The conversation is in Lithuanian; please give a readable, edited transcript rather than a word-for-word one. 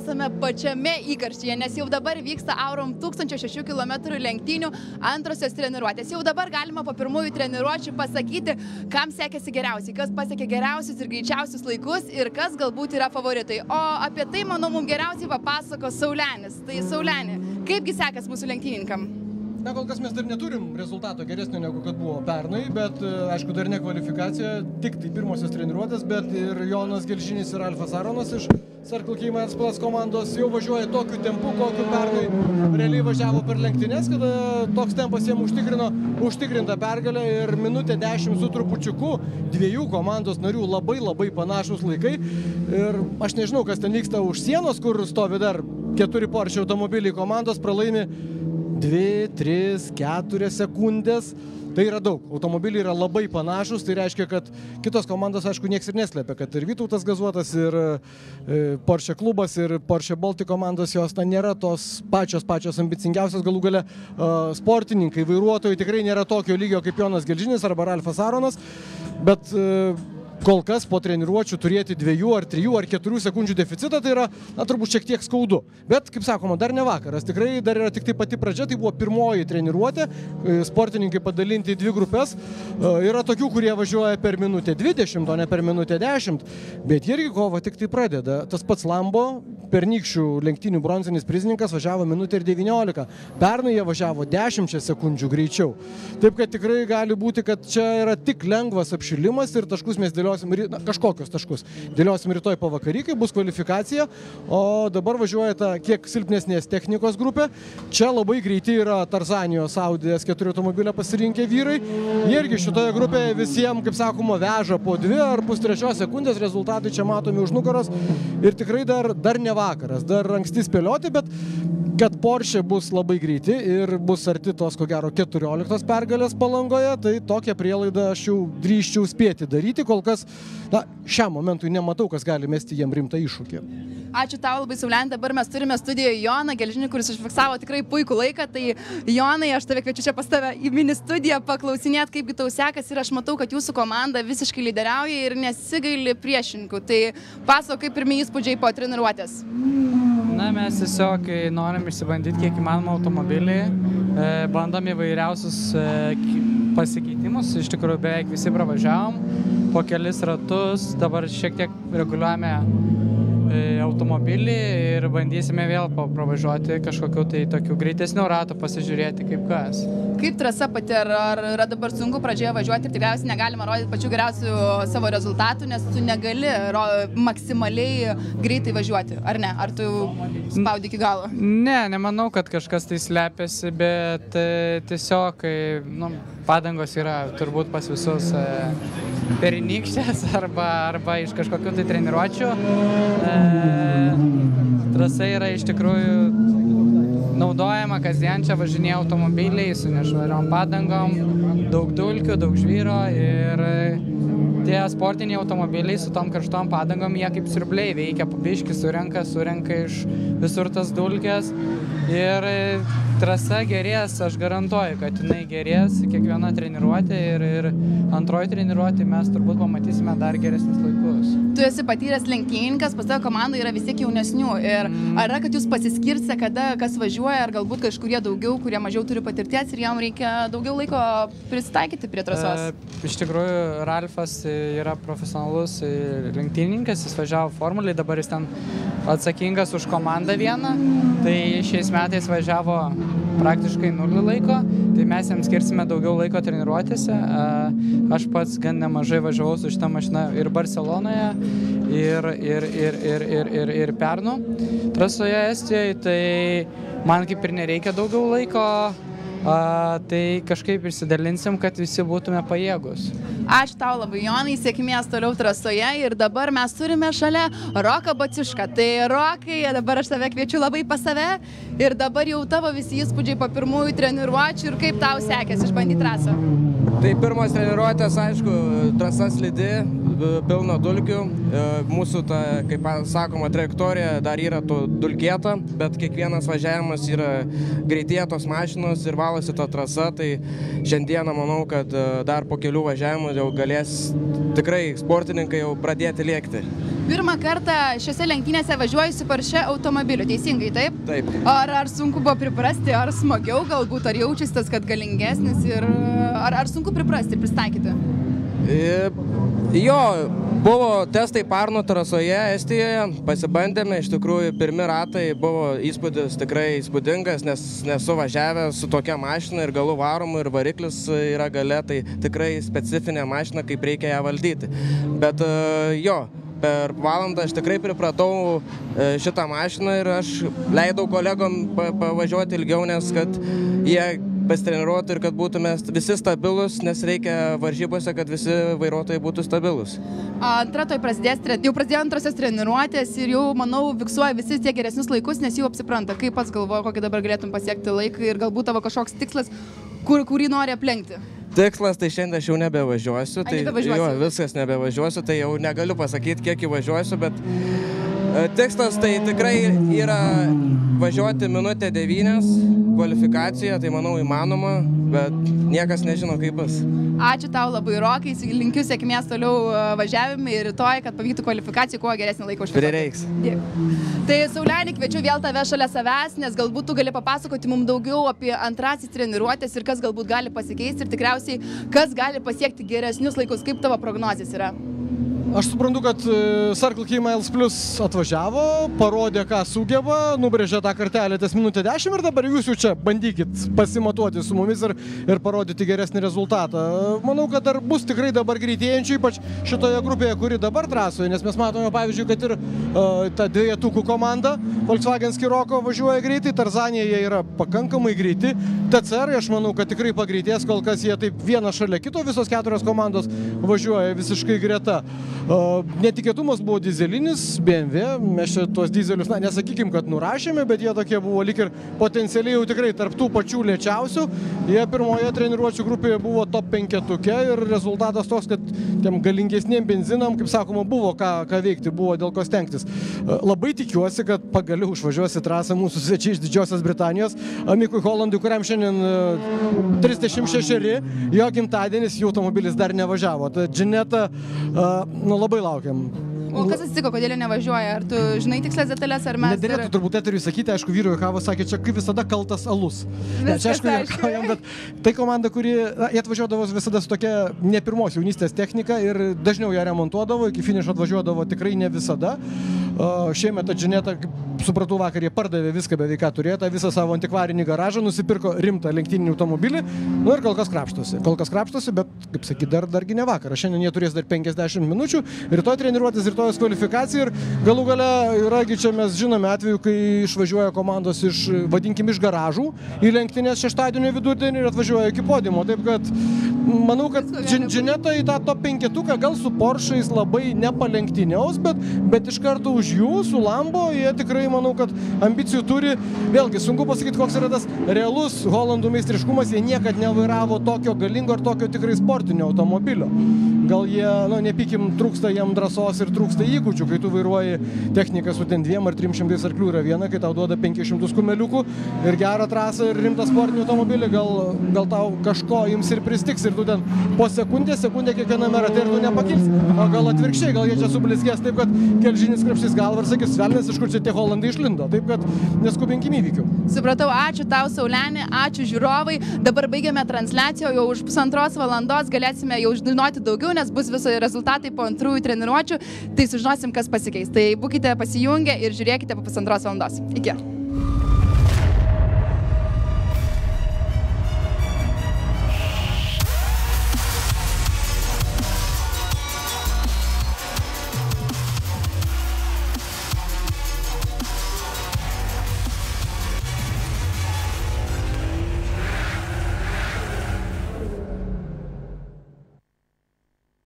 esame pačiame įkarštyje, nes jau dabar vyksta Aurum 1006 km lenktynių antrosios treniruotės. Jau dabar galima po pirmųjų treniruočių pasakyti, kam sekėsi geriausiai, kas pasiekė geriausius ir greičiausius laikus ir kas galbūt yra favoritai. O apie tai, manau, mums geriausiai papasako Saulenis. Tai Sauleni, kaipgi sekės mūsų lenktynininkam? Na, kol kas mes dar neturim rezultato geresnio negu kad buvo pernai, bet aišku dar ne kvalifikacija, tik tai pirmosios treniruotės, bet ir Jonas Gelžinis ir Alfas Aronas iš Circle K Men's Plus komandos jau važiuoja tokiu tempu, kokiu pernai realiai važiavo per lenktynes, kada toks tempas jiem užtikrintą pergalę ir minutę 10 su trupučiuku dviejų komandos narių labai panašus laikai. Ir aš nežinau, kas ten vyksta už sienos, kur stovi dar 4 Porsche automobiliai komandos, pralaimi 2, 3, 4 sekundės. Tai yra daug. Automobiliai yra labai panašus, tai reiškia, kad kitos komandos, aišku, nieks ir neslėpia, kad ir Vytautas Gazuotas, ir Porsche klubas, ir Porsche Baltic komandos, jos nėra tos pačios ambicingiausios, galų gale sportininkai, vairuotojai tikrai nėra tokio lygio kaip Jonas Gelžinis arba Alfas Aronas, bet kol kas po treniruočių turėti 2 ar 3 ar 4 sekundžių deficitą, tai yra, turbūt šiek tiek skaudu. Bet, kaip sakoma, dar ne vakaras. Tikrai dar yra tik tai pati pradžia, tai buvo pirmoji treniruotė, sportininkai padalinti į 2 grupės. Yra tokių, kurie važiuoja per minutę 20, o ne per minutę 10, bet irgi kova tik tai pradeda. Tas pats Lambo, pernykščių lenktynių bronzinis prizininkas, važiavo minutę ir 19. Pernai jie važiavo 10 sekundžių greičiau. Taip, kad tikrai gali būti, kad čia yra tik lengvas apšilimas ir taškus mes dėliosim, kažkokios taškus dėliosim rytoj pavakary, kai bus kvalifikacija, o dabar važiuoja ta kiek silpnesnės technikos grupė. Čia labai greiti yra Tarzanijos Audi S4 automobilio pasirinkę vyrai. Jie irgi šitoje grupėje visiems, kaip sakoma, veža po 2 ar pus-3 sekundės, rezultatai čia matomi už nugaros ir tikrai dar ne vakaras, dar anksti spėlioti, bet kad Porsche bus labai greiti ir bus arti tos, ko gero, 14 pergalės Palangoje, tai tokią prielaidą aš jau drįsčiau spėti daryti. Kol kas, šiam momentui nematau, kas gali mesti jiem rimtą iššūkį. Ačiū tau labai, Sauleni. Dabar mes turime studijoje Joną Gelžinį, kuris užfiksavo tikrai puikų laiką. Tai Jonai, aš tave kviečiu čia pas tave į mini studiją paklausinėti, kaipgi tau sekas, ir aš matau, kad jūsų komanda visiškai lyderiauja ir nesigaili priešininkų. Tai pasako, kaip pirmieji įspūdžiai po treniruotės. Na, mes tiesiog norim išsibandyti kiek įmanoma automobilį, bandom įvairiausius pasikeitimus, iš tikrųjų beveik visi pravažiavom po kelis ratus, dabar šiek tiek reguliuojame automobilį ir bandysime vėl pravažiuoti kažkokiu tai tokiu greitesniu ratu, pasižiūrėti kaip kas. Kaip trasa pati, ar yra dabar sunku pradžioje važiuoti ir tikriausiai negalima rodyti pačių geriausių savo rezultatų, nes tu negali maksimaliai greitai važiuoti, ar ne? Ar tu spaudi iki galo? Ne, nemanau, kad kažkas tai slepiasi, bet tiesiog padangos yra turbūt pas visus pernykštės arba iš kažkokių tai treniruočių. Trasa yra iš tikrųjų naudojama kasdien, čia važinėja automobiliai su nešvariom padangom, daug dulkių, daug žvyro ir tie sportiniai automobiliai su tom karštom padangom, jie kaip siurbliai veikia, pabiški surenka iš visur tas dulkės ir trasa gerės, aš garantuoju, kad jinai gerės kiekviena treniruotė ir antroji treniruotė mes turbūt pamatysime dar geresnius laikus. Tu esi patyręs lenktynininkas, pas tavo komandą yra vis tiek jaunesnių ir ar yra, kad jūs pasiskirsite, kada kas važiuoja, ar galbūt kažkurie daugiau, kurie mažiau turi patirties ir jam reikia daugiau laiko prisitaikyti prie trasos? Iš tikrųjų, Ralfas yra profesionalus lenktynininkas, jis važiavo formulį, dabar jis ten atsakingas už komandą vieną, tai šiais metais važiavo praktiškai 0 laiko, tai mes jam skirsime daugiau laiko treniruotėse. Aš pats gan nemažai važiavau su šitą mašiną ir Barcelonoje, ir Pernu trasoje Estijoje, tai man kaip ir nereikia daugiau laiko, tai kažkaip išsidalinsim, kad visi būtume pajėgus. Ačiū tau labai, Jonai, sėkmės toliau trasoje ir dabar mes turime šalia Roką Baciušką. Tai Rokai, dabar aš tave kviečiu labai pas save ir dabar jau tavo visi įspūdžiai po pirmųjų treniruočių ir kaip tau sekėsi išbandyti trasą. Tai pirmas treniruotės, aišku, trasa slidi, pilna dulkių. Mūsų, kaip sakoma, trajektorija dar yra dulkėta, bet kiekvienas važiavimas yra greitėtos mašinos ir valosi ta trasa. Tai šiandieną manau, kad dar po kelių važiavimų jau galės tikrai sportininkai jau pradėti lėkti. Pirmą kartą šiose lenktynėse važiuoju su Porsche automobiliu, teisingai, taip? Taip. Ar sunku buvo priprasti, ar smagiau galbūt, ar jaučiasi tas, kad galingesnis ir ar sunku priprasti ir pristaikyti? Jo, buvo testai Parno trasoje Estijoje, pasibandėme, iš tikrųjų pirmi ratai buvo įspūdis tikrai įspūdingas, nes nesu važiavęs su tokia mašina ir galų varomu ir variklis yra gale, tai tikrai specifinė mašina, kaip reikia ją valdyti. Bet jo, per valandą aš tikrai pripratau šitą mašiną ir aš leidau kolegom pavažiuoti ilgiau, nes kad jie pasitreniruotų ir kad būtume visi stabilus, nes reikia varžybose, kad visi vairuotojai būtų stabilus. Jau prasidėjo antrosios treniruotės ir jau, manau, fiksuoja visi tie geresnius laikus, nes jau apsipranta, kaip pats galvoja, kokį dabar galėtum pasiekti laiką ir galbūt tavo kažkoks tikslas, kurį nori aplenkti. Tikslas, tai šiandien aš jau nebevažiuosiu, tai jo, viskas nebevažiuosiu, tai jau negaliu pasakyti, kiek įvažiuosiu, bet tikslas tai tikrai yra važiuoti minutę 9 kvalifikaciją, tai manau įmanoma, bet niekas nežino, kaip bus. Ačiū tau labai, Rokai, linkiu sėkmės toliau važiavime ir rytoj, kad pavyktų kvalifikacijų kuo geresnį laiką užfiksuoti. Prireiks. Tai Saulenį, kviečiu vėl tave šalia savęs, nes galbūt tu gali papasakoti mums daugiau apie antrasis treniruotės ir kas galbūt gali pasikeisti ir tikriausiai kas gali pasiekti geresnius laikus, kaip tavo prognozės yra. Aš suprantu, kad Circle K Miles Plus atvažiavo, parodė, ką sugeba, nubrėžė tą kartelę ties minutę 10 ir dabar jūs jau čia bandykit pasimatuoti su mumis ir parodyti geresnį rezultatą. Manau, kad dar bus tikrai dabar greitėjančių, ypač šitoje grupėje, kuri dabar trasoje, nes mes matome, pavyzdžiui, kad ir ta dvejetukų komanda Volkswagen Scirocco važiuoja greitai, Tarzanėje yra pakankamai greiti, TCR, aš manau, kad tikrai pagreitės, kol kas jie taip vieną šalia kito, visos 4 komandos važiuoja visiškai greta. Netikėtumas buvo dizelinis BMW, mes čia tuos dizelius, nesakykim, kad nurašėme, bet jie tokie buvo lyg ir potencialiai jau tikrai tarp tų pačių lėčiausių. Jie pirmoje treniruočių grupėje buvo top 5 ir rezultatas toks, kad tiem galingesniem benzinam, kaip sakoma, buvo ką veikti, buvo dėl ko stengtis. Labai tikiuosi, kad pagaliau užvažiuosi trasą mūsų svečiai iš Didžiosios Britanijos, Mikui Hollandui, kuriam šiandien 36, jo gimtadienis, jų automobilis dar nevažiavo. Tai Džineta, labai laukiam. O kas atsitiko, kodėl nevažiuoja? Ar tu žinai tikslės detalės, ar mes... Nederėtų turbūt eteriui sakyti, aišku, vyro Juokavas sakė, čia kaip visada kaltas alus. Čia aišku, juokaujam, bet tai komanda, kuri atvažiuodavo visada su tokia ne pirmos jaunystės technika ir dažniau ją remontuodavo, iki finišo atvažiuodavo tikrai ne visada. Šiemet Džineta, supratau, vakar jie pardavė viską beveik ką turėtą, visą savo antikvarinį garažą, nusipirko rimtą lenktyninį automobilį, ir kol kas krapštosi, bet, kaip sakyt, dargi ne vakar. Šiandien jie turės dar 50 minučių, rytoj treniruotis, rytojus kvalifikacija ir galų gale yragi čia mes žinome atveju, kai išvažiuoja komandos iš, vadinkim, iš garažų į lenktynės šeštadienio vidurdienį ir atvažiuoja iki podiumo. Taip kad manau, kad Džineta į tą top 5 gal su Porsche'ais labai nepalenktyniaus, bet iš karto už jų, su Lambo, jie tikrai, manau, kad ambicijų turi. Vėlgi, sunku pasakyti, koks yra tas realus Holandų meistriškumas, jie niekad nevairavo tokio galingo ir tokio tikrai sportinio automobilio. Gal jie, nepykim, trūksta jam drąsos ir trūksta įgūdžių, kai tu vairuoji techniką su ten 200 ar 300 arklių yra viena, kai tau duoda 500 kumeliukų ir gerą trasą ir rimtą sportinį automobilį, gal tau kažko jums ir pristiks ir tu ten po sekundę kiekviename rate ir tu nepakilsi. O gal atvirkščiai, gal jie čia sublizgės taip, kad gelžinis krapštys galvą ir sakys, velnės, iš kur čia tie Holandai išlindo. Taip, kad neskubinkim įvykių. Supratau, ačiū tau, Saulenį, ačiū žiūrovai. Dabar baigiame transliaciją, jau už 1,5 valandos galėsime jau žinoti daugiau, nes bus viso rezultatai po antrųjų treniruočių, tai sužinosim, kas pasikeis. Tai būkite pasijungę ir žiūrėkite po 1,5 valandos. Iki.